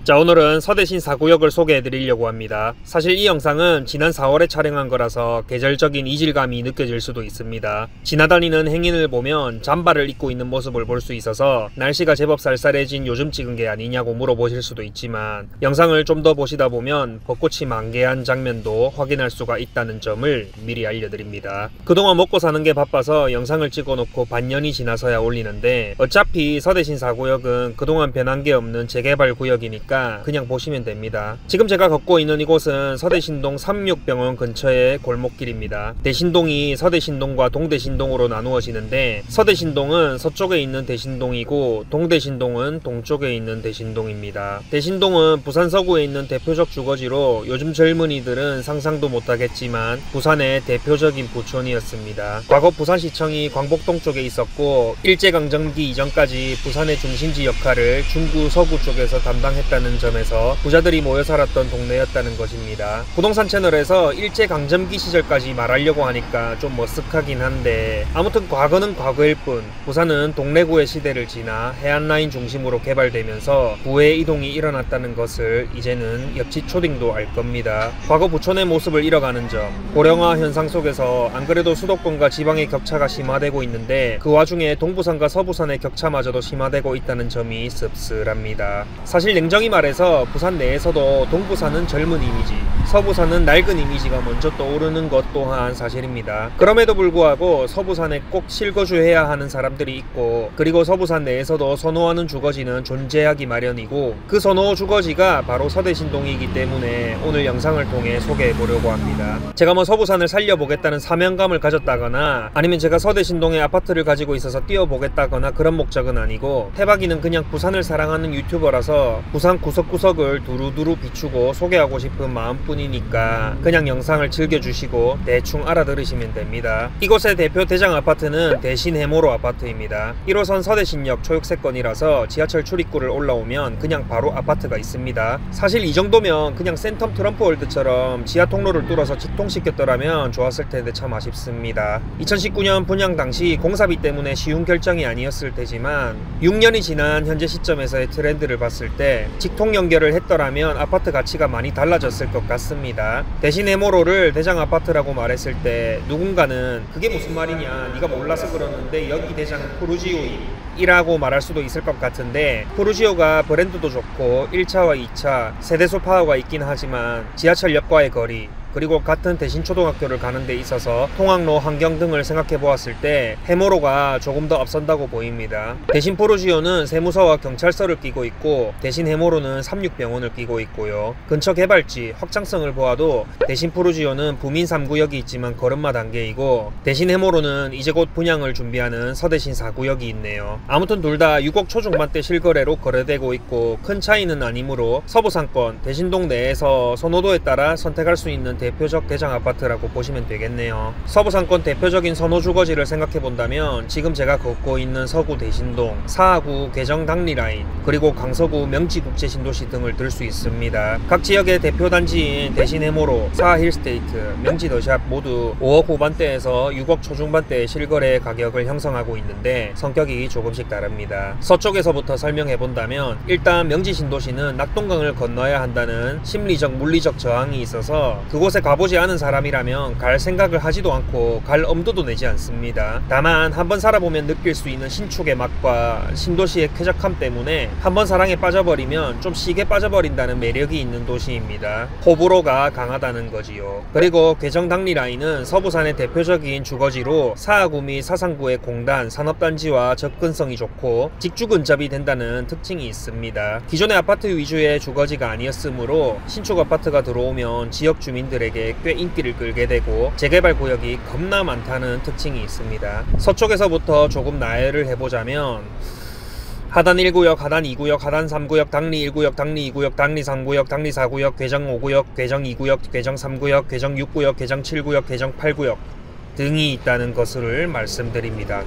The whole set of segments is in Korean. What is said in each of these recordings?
자, 오늘은 서대신 4구역을 소개해 드리려고 합니다. 사실 이 영상은 지난 4월에 촬영한 거라서 계절적인 이질감이 느껴질 수도 있습니다. 지나다니는 행인을 보면 잠바를 입고 있는 모습을 볼 수 있어서 날씨가 제법 쌀쌀해진 요즘 찍은 게 아니냐고 물어보실 수도 있지만, 영상을 좀 더 보시다 보면 벚꽃이 만개한 장면도 확인할 수가 있다는 점을 미리 알려드립니다. 그동안 먹고 사는 게 바빠서 영상을 찍어놓고 반년이 지나서야 올리는데, 어차피 서대신 4구역은 그동안 변한 게 없는 재개발 구역이니까 그냥 보시면 됩니다. 지금 제가 걷고 있는 이곳은 서대신동 366병원 근처의 골목길입니다. 대신동이 서대신동과 동대신동으로 나누어지는데, 서대신동은 서쪽에 있는 대신동이고 동대신동은 동쪽에 있는 대신동입니다. 대신동은 부산 서구에 있는 대표적 주거지로 요즘 젊은이들은 상상도 못하겠지만 부산의 대표적인 부촌이었습니다. 과거 부산시청이 광복동 쪽에 있었고, 일제강점기 이전까지 부산의 중심지 역할을 중구 서구 쪽에서 담당했다는 점에서 부자들이 모여 살았던 동네였다는 것입니다. 부동산 채널에서 일제강점기 시절까지 말하려고 하니까 좀 머쓱하긴 한데, 아무튼 과거는 과거일 뿐 부산은 동래구의 시대를 지나 해안라인 중심으로 개발되면서 구의 이동이 일어났다는 것을 이제는 옆집 초딩도 알 겁니다. 과거 부촌의 모습을 잃어가는 점, 고령화 현상 속에서 안 그래도 수도권과 지방의 격차가 심화되고 있는데, 그 와중에 동부산과 서부산의 격차마저도 심화되고 있다는 점이 씁쓸합니다. 사실 냉정히 말해서 부산 내에서도 동부산은 젊은 이미지, 서부산은 낡은 이미지가 먼저 떠오르는 것 또한 사실입니다. 그럼에도 불구하고 서부산에 꼭 실거주해야 하는 사람들이 있고, 그리고 서부산 내에서도 선호하는 주거지는 존재하기 마련이고, 그 선호 주거지가 바로 서대신동이기 때문에 오늘 영상을 통해 소개해 보려고 합니다. 제가 뭐 서부산을 살려보겠다는 사명감을 가졌다거나, 아니면 제가 서대신동에 아파트를 가지고 있어서 뛰어보겠다거나 그런 목적은 아니고, 태박이는 그냥 부산을 사랑하는 유튜버라서 부산 구석구석을 두루두루 비추고 소개하고 싶은 마음뿐이니까 그냥 영상을 즐겨주시고 대충 알아들으시면 됩니다. 이곳의 대표 대장 아파트는 대신해모로 아파트입니다. 1호선 서대신역 초육세권이라서 지하철 출입구를 올라오면 그냥 바로 아파트가 있습니다. 사실 이 정도면 그냥 센텀 트럼프월드처럼 지하 통로를 뚫어서 직통시켰더라면 좋았을 텐데 참 아쉽습니다. 2019년 분양 당시 공사비 때문에 쉬운 결정이 아니었을 테지만, 6년이 지난 현재 시점에서의 트렌드를 봤을 때 직통 연결을 했더라면 아파트 가치가 많이 달라졌을 것 같습니다. 대신 해모로를 대장 아파트라고 말했을 때 누군가는 그게 무슨 말이냐, 네가 몰라서 그러는데 여기 대장은 푸르지오임 이라고 말할 수도 있을 것 같은데, 푸르지오가 브랜드도 좋고 1차와 2차 세대소 파워가 있긴 하지만 지하철역과의 거리, 그리고 같은 대신초등학교를 가는 데 있어서 통학로 환경 등을 생각해 보았을 때 해모로가 조금 더 앞선다고 보입니다. 대신 푸르지오는 세무서와 경찰서를 끼고 있고, 대신 해모로는 366병원을 끼고 있고요. 근처 개발지, 확장성을 보아도 대신 푸르지오는 부민 3구역이 있지만 걸음마 단계이고, 대신 해모로는 이제 곧 분양을 준비하는 서대신 4구역이 있네요. 아무튼 둘 다 6억 초중반대 실거래로 거래되고 있고, 큰 차이는 아니므로 서부상권, 대신동 내에서 선호도에 따라 선택할 수 있는 대표적 대장 아파트라고 보시면 되겠네요. 서부상권 대표적인 선호 주거지를 생각해본다면 지금 제가 걷고 있는 서구 대신동, 사하구 괴정 당리라인, 그리고 강서구 명지국제신도시 등을 들 수 있습니다. 각 지역의 대표 단지인 대신해모로, 사하힐스테이트, 명지더샵 모두 5억 후반대에서 6억 초중반대의 실거래 가격을 형성하고 있는데 성격이 조금씩 다릅니다. 서쪽에서부터 설명해본다면, 일단 명지신도시는 낙동강을 건너야 한다는 심리적 물리적 저항이 있어서 그곳에 가보지 않은 사람이라면 갈 생각을 하지도 않고 갈 엄두도 내지 않습니다. 다만 한번 살아보면 느낄 수 있는 신축의 맛과 신도시의 쾌적함 때문에 한번 사랑에 빠져버리면 좀 시게 빠져버린다는 매력이 있는 도시입니다. 호불호가 강하다는 거지요. 그리고 괴정당리 라인은 서부산의 대표적인 주거지로 사하구 및 사상구의 공단, 산업단지와 접근성이 좋고 직주 근접이 된다는 특징이 있습니다. 기존의 아파트 위주의 주거지가 아니었으므로 신축 아파트가 들어오면 지역 주민들에게 꽤 인기를 끌게 되고 재개발 구역이 겁나 많다는 특징이 있습니다. 서쪽에서부터 조금 나열을 해보자면, 하단 1구역, 하단 2구역, 하단 3구역, 당리 1구역, 당리 2구역, 당리 3구역, 당리 4구역, 괴정 5구역, 괴정 2구역, 괴정 3구역, 괴정 6구역, 괴정 7구역, 괴정 8구역 등이 있다는 것을 말씀드립니다.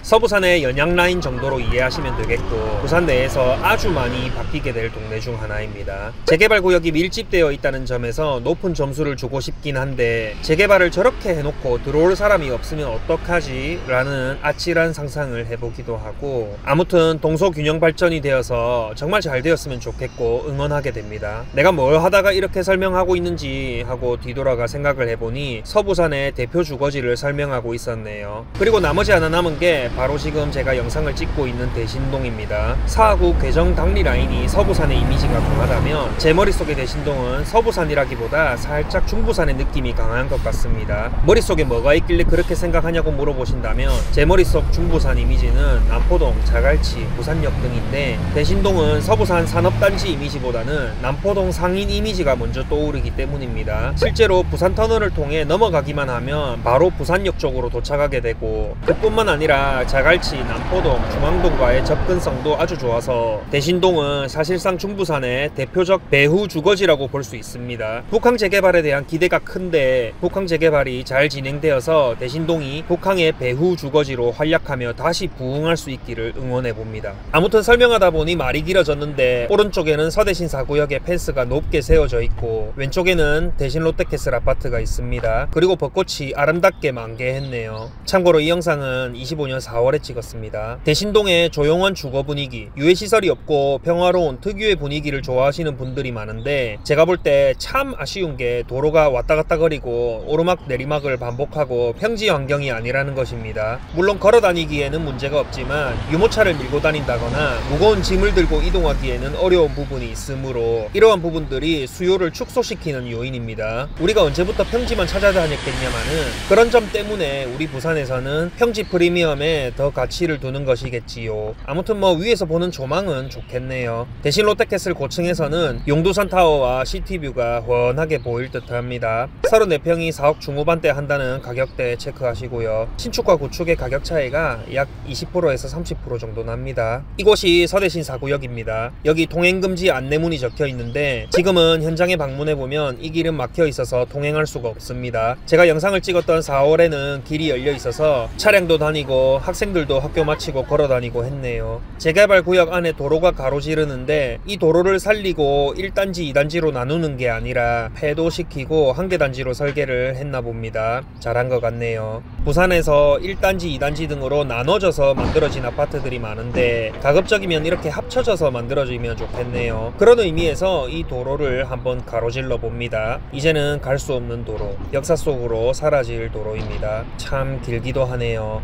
서부산의 연양라인 정도로 이해하시면 되겠고 부산 내에서 아주 많이 바뀌게 될 동네 중 하나입니다. 재개발구역이 밀집되어 있다는 점에서 높은 점수를 주고 싶긴 한데 재개발을 저렇게 해놓고 들어올 사람이 없으면 어떡하지? 라는 아찔한 상상을 해보기도 하고 아무튼 동서균형 발전이 되어서 정말 잘 되었으면 좋겠고 응원하게 됩니다. 내가 뭘 하다가 이렇게 설명하고 있는지 하고 뒤돌아가 생각을 해보니 서부산의 대표 주거지를 설명하고 있었네요. 그리고 나머지 하나 남은 게 바로 지금 제가 영상을 찍고 있는 대신동입니다. 사하구 괴정 당리 라인이 서부산의 이미지가 강하다면 제 머릿속의 대신동은 서부산이라기보다 살짝 중부산의 느낌이 강한 것 같습니다. 머릿속에 뭐가 있길래 그렇게 생각하냐고 물어보신다면 제 머릿속 중부산 이미지는 남포동, 자갈치, 부산역 등인데 대신동은 서부산 산업단지 이미지보다는 남포동 상인 이미지가 먼저 떠오르기 때문입니다. 실제로 부산터널을 통해 넘어가기만 하면 바로 부산역 쪽으로 도착하게 되고 그뿐만 아니라 자갈치, 남포동, 중앙동과의 접근성도 아주 좋아서 대신동은 사실상 중부산의 대표적 배후 주거지라고 볼 수 있습니다. 북항 재개발에 대한 기대가 큰데 북항 재개발이 잘 진행되어서 대신동이 북항의 배후 주거지로 활약하며 다시 부흥할 수 있기를 응원해봅니다. 아무튼 설명하다 보니 말이 길어졌는데 오른쪽에는 서대신 4구역의 펜스가 높게 세워져 있고 왼쪽에는 대신 롯데캐슬 아파트가 있습니다. 그리고 벚꽃이 아름답게 만개했네요. 참고로 이 영상은 25년 4월에 찍었습니다. 대신동의 조용한 주거 분위기, 유해시설이 없고 평화로운 특유의 분위기를 좋아하시는 분들이 많은데 제가 볼 때 참 아쉬운 게 도로가 왔다 갔다 거리고 오르막 내리막을 반복하고 평지 환경이 아니라는 것입니다. 물론 걸어 다니기에는 문제가 없지만 유모차를 밀고 다닌다거나 무거운 짐을 들고 이동하기에는 어려운 부분이 있으므로 이러한 부분들이 수요를 축소시키는 요인입니다. 우리가 언제부터 평지만 찾아다녔겠냐마는 그런 점 때문에 우리 부산에서는 평지 프리미엄에 더 가치를 두는 것이겠지요. 아무튼 뭐 위에서 보는 조망은 좋겠네요. 대신 롯데캐슬 고층에서는 용두산 타워와 시티뷰가 훤하게 보일 듯 합니다. 34평이 4억 중후반대 한다는 가격대 체크하시고요. 신축과 구축의 가격 차이가 약 20%에서 30% 정도 납니다. 이곳이 서대신 4구역입니다. 여기 통행금지 안내문이 적혀 있는데 지금은 현장에 방문해보면 이 길은 막혀 있어서 통행할 수가 없습니다. 제가 영상을 찍었던 4월에는 길이 열려 있어서 차량도 다니고 학생들도 학교 마치고 걸어 다니고 했네요. 재개발 구역 안에 도로가 가로지르는데 이 도로를 살리고 1단지 2단지로 나누는 게 아니라 폐도시키고 한 개 단지로 설계를 했나 봅니다. 잘한 것 같네요. 부산에서 1단지 2단지 등으로 나눠져서 만들어진 아파트들이 많은데 가급적이면 이렇게 합쳐져서 만들어지면 좋겠네요. 그런 의미에서 이 도로를 한번 가로질러 봅니다. 이제는 갈 수 없는 도로, 역사 속으로 사라질 도로입니다. 참 길기도 하네요.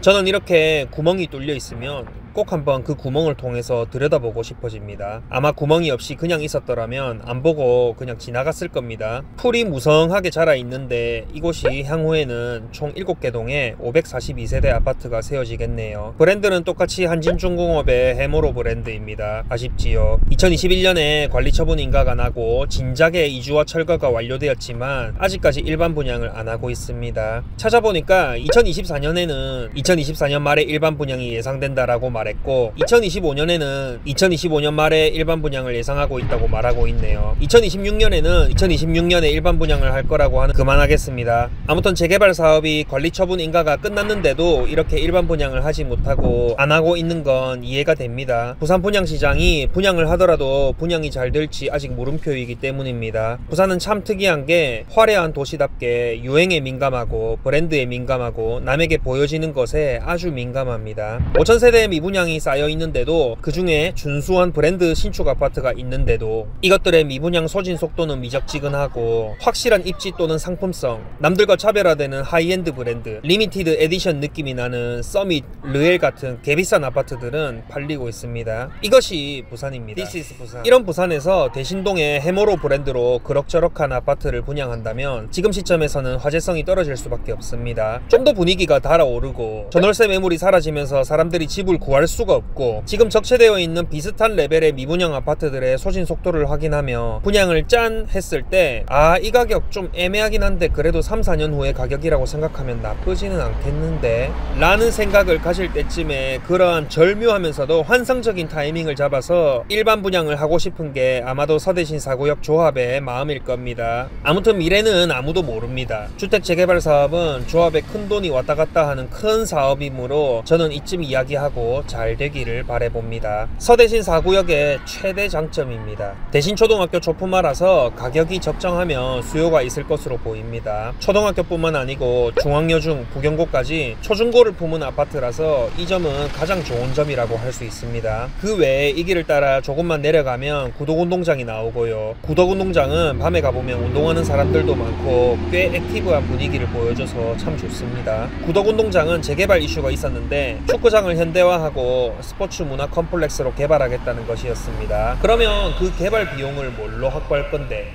저는 이렇게 구멍이 뚫려 있으면 꼭 한번 그 구멍을 통해서 들여다보고 싶어집니다. 아마 구멍이 없이 그냥 있었더라면 안 보고 그냥 지나갔을 겁니다. 풀이 무성하게 자라 있는데 이곳이 향후에는 총 7개 동에 542세대 아파트가 세워지겠네요. 브랜드는 똑같이 한진중공업의 해모로 브랜드입니다. 아쉽지요. 2021년에 관리처분 인가가 나고 진작에 이주와 철거가 완료되었지만 아직까지 일반 분양을 안 하고 있습니다. 찾아보니까 2024년에는 2024년 말에 일반 분양이 예상된다라고 말했고 2025년에는 2025년 말에 일반 분양을 예상하고 있다고 말하고 있네요. 2026년에는 2026년에 일반 분양을 할 거라고 하는 그만하겠습니다. 아무튼 재개발 사업이 관리처분 인가가 끝났는데도 이렇게 일반 분양을 하지 못하고 안 하고 있는 건 이해가 됩니다. 부산 분양시장이 분양을 하더라도 분양이 잘 될지 아직 물음표이기 때문입니다. 부산은 참 특이한 게 화려한 도시답게 유행에 민감하고 브랜드에 민감하고 남에게 보여지는 것에 아주 민감합니다. 5,000세대의 미분양이 쌓여 있는데도 그 중에 준수한 브랜드 신축 아파트가 있는데도 이것들의 미분양 소진 속도는 미적지근하고 확실한 입지 또는 상품성, 남들과 차별화되는 하이엔드 브랜드, 리미티드 에디션 느낌이 나는 서밋, 르엘 같은 개비싼 아파트들은 팔리고 있습니다. 이것이 부산입니다. This is 부산. 이런 부산에서 대신동의 해모로 브랜드로 그럭저럭한 아파트를 분양한다면 지금 시점에서는 화제성이 떨어질 수밖에 없습니다. 좀 더 분위기가 달아오르고 전월세 매물이 사라지면서 사람들이 집을 구할 구할 수가 없고, 지금 적체되어 있는 비슷한 레벨의 미분양 아파트들의 소진 속도를 확인하며 분양을 짠 했을 때 이 가격 좀 애매하긴 한데 그래도 3, 4년 후의 가격이라고 생각하면 나쁘지는 않겠는데 라는 생각을 가실 때쯤에 그러한 절묘하면서도 환상적인 타이밍을 잡아서 일반 분양을 하고 싶은 게 아마도 서대신 4구역 조합의 마음일 겁니다. 아무튼 미래는 아무도 모릅니다. 주택 재개발 사업은 조합에 큰 돈이 왔다 갔다 하는 큰 사업이므로 저는 이쯤 이야기하고 잘 되기를 바라봅니다. 서대신 4구역의 최대 장점입니다. 대신초등학교 초품화라서 가격이 적정하면 수요가 있을 것으로 보입니다. 초등학교뿐만 아니고 중학여중, 부경고까지 초중고를 품은 아파트라서 이 점은 가장 좋은 점이라고 할 수 있습니다. 그 외에 이 길을 따라 조금만 내려가면 구덕운동장이 나오고요. 구덕운동장은 밤에 가보면 운동하는 사람들도 많고 꽤 액티브한 분위기를 보여줘서 참 좋습니다. 구덕운동장은 재개발 이슈가 있었는데 축구장을 현대화하고 스포츠 문화 컴플렉스로 개발하겠다는 것이었습니다. 그러면 그 개발 비용을 뭘로 확보할 건데?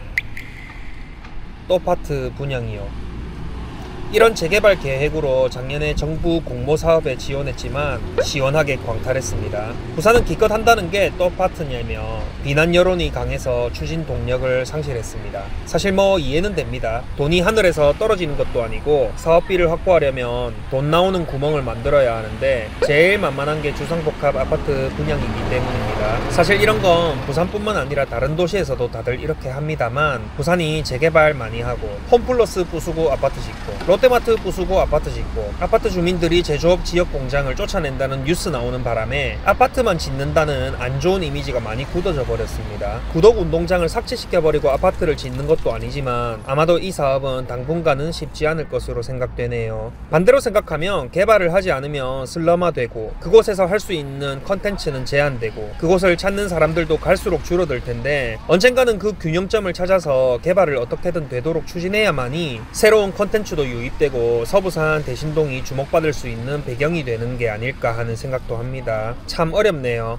또 파트 분양이요. 이런 재개발 계획으로 작년에 정부 공모 사업에 지원했지만 시원하게 광탈했습니다. 부산은 기껏 한다는 게 또 파트냐며 비난 여론이 강해서 추진 동력을 상실했습니다. 사실 뭐 이해는 됩니다. 돈이 하늘에서 떨어지는 것도 아니고 사업비를 확보하려면 돈 나오는 구멍을 만들어야 하는데 제일 만만한 게 주상복합 아파트 분양이기 때문입니다. 사실 이런 건 부산뿐만 아니라 다른 도시에서도 다들 이렇게 합니다만 부산이 재개발 많이 하고 홈플러스 부수고 아파트 짓고 롯데마트 부수고 아파트 짓고 아파트 주민들이 제조업 지역 공장을 쫓아낸다는 뉴스 나오는 바람에 아파트만 짓는다는 안 좋은 이미지가 많이 굳어져 버렸습니다. 구덕운동장을 삭제시켜버리고 아파트를 짓는 것도 아니지만 아마도 이 사업은 당분간은 쉽지 않을 것으로 생각되네요. 반대로 생각하면 개발을 하지 않으면 슬럼화되고 그곳에서 할 수 있는 컨텐츠는 제한되고 그곳을 찾는 사람들도 갈수록 줄어들 텐데 언젠가는 그 균형점을 찾아서 개발을 어떻게든 되도록 추진해야만이 새로운 컨텐츠도 유입되고 서부산 대신동이 주목받을 수 있는 배경이 되는 게 아닐까 하는 생각도 합니다. 참 어렵네요.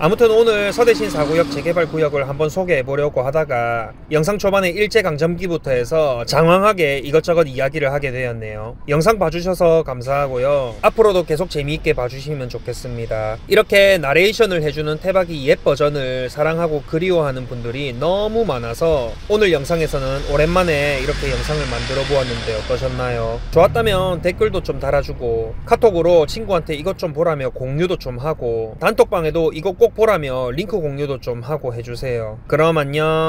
아무튼 오늘 서대신 4구역 재개발 구역을 한번 소개해보려고 하다가 영상 초반에 일제강점기부터 해서 장황하게 이것저것 이야기를 하게 되었네요. 영상 봐주셔서 감사하고요. 앞으로도 계속 재미있게 봐주시면 좋겠습니다. 이렇게 나레이션을 해주는 태박이 옛 버전을 사랑하고 그리워하는 분들이 너무 많아서 오늘 영상에서는 오랜만에 이렇게 영상을 만들어 보았는데 어떠셨나요? 좋았다면 댓글도 좀 달아주고 카톡으로 친구한테 이것 좀 보라며 공유도 좀 하고 단톡방에도 이거 꼭 보라며 링크 공유도 좀 하고 해주세요. 그럼 안녕.